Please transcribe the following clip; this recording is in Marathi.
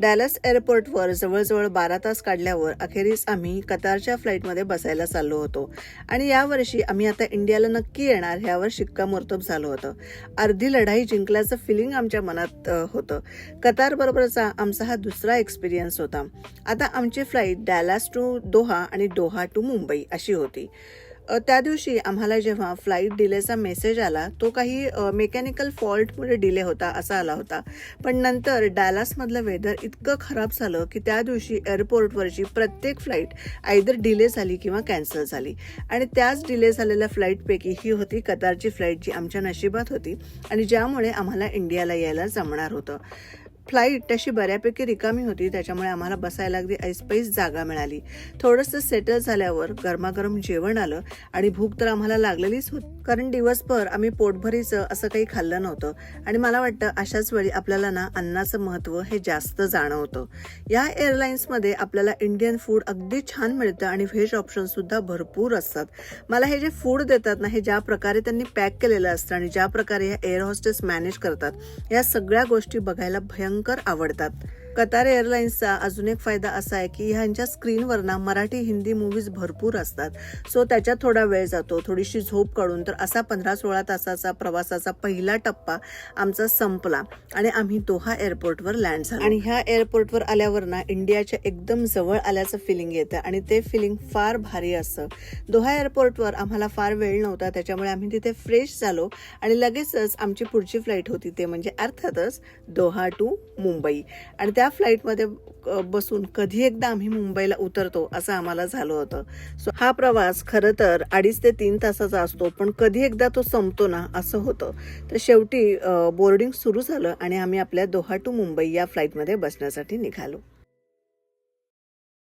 डॅलस एअरपोर्टवर जवळजवळ 12 तास काढल्यावर अखेरीस आम्ही कतारच्या फ्लाईटमध्ये बसायला चाललो होतो आणि यावर्षी आम्ही आता इंडियाला नक्की येणार ह्यावर शिक्कामोर्तब झालं होतं. अर्धी लढाई जिंकल्याचं फिलिंग आमच्या मनात होतं. कतारबरोबरचा आमचा हा दुसरा एक्सपिरियन्स होता. आता आमची फ्लाईट डॅलस टू दोहा आणि दोहा टू मुंबई अशी होती. त्या दिवशी आम्हाला जेव्हा फ्लाईट डिलेचा मेसेज आला तो काही मेकॅनिकल फॉल्टमुळे डिले होता असा आला होता. पण नंतर डॅलसमधलं वेदर इतकं खराब झालं की त्या दिवशी एअरपोर्टवरची प्रत्येक फ्लाईट आयदर डिले झाली किंवा कॅन्सल झाली आणि त्याच डिले झालेल्या फ्लाईटपैकी ही होती कतारची फ्लाईट जी आमच्या नशिबात होती आणि ज्यामुळे आम्हाला इंडियाला यायला जमणार होतं. फ्लाईट तशी बऱ्यापैकी रिकामी होती, त्याच्यामुळे आम्हाला बसायला अगदी ऐसपैस जागा मिळाली. थोडंसं सेटल झाल्यावर गरमागरम जेवण आलं आणि भूक तर आम्हाला लागलेलीच होती, कारण दिवसभर आम्ही पोटभरीचं असं काही खाल्लं नव्हतं आणि मला वाटतं अशाच वेळी आपल्याला ना अन्नाचं महत्त्व हे जास्त जाणवतं. या एअरलाईन्समध्ये आपल्याला इंडियन फूड अगदी छान मिळतं आणि व्हेज ऑप्शनसुद्धा भरपूर असतात. मला हे जे फूड देतात ना, हे ज्या प्रकारे त्यांनी पॅक केलेलं असतं आणि ज्या प्रकारे ह्या एअर होस्टेस मॅनेज करतात या सगळ्या गोष्टी बघायला भयंकर आवडतात. कतार एअरलाईन्सचा अजून एक फायदा असा आहे की ह्यांच्या स्क्रीनवर ना मराठी हिंदी मूवीज भरपूर असतात. सो त्याच्यात थोडा वेळ जातो, थोडीशी झोप काढून तर असा 15-16 तासाचा प्रवासाचा पहिला टप्पा आमचा संपला आणि आम्ही दोहा एअरपोर्टवर लँड झालो. आणि ह्या एअरपोर्टवर आल्यावर ना इंडियाच्या एकदम जवळ आल्याचं फिलिंग येतं आणि ते फिलिंग फार भारी असतं. दोहा एअरपोर्टवर आम्हाला फार वेळ नव्हता, त्याच्यामुळे आम्ही तिथे फ्रेश झालो आणि लगेचच आमची पुढची फ्लाईट होती, ते म्हणजे अर्थातच दोहा टू मुंबई. आणि त्या फ्लाईटमध्ये बसून कधी एकदा आम्ही मुंबईला उतरतो असं आम्हाला झालं होतं. सो हा प्रवास खरं तर 2.5 ते 3 तासाचा असतो, पण कधी एकदा तो संपतो ना असं होतं. तर शेवटी बोर्डिंग सुरू झालं आणि आम्ही आपल्या दोहा टू मुंबई या फ्लाईटमध्ये बसण्यासाठी निघालो.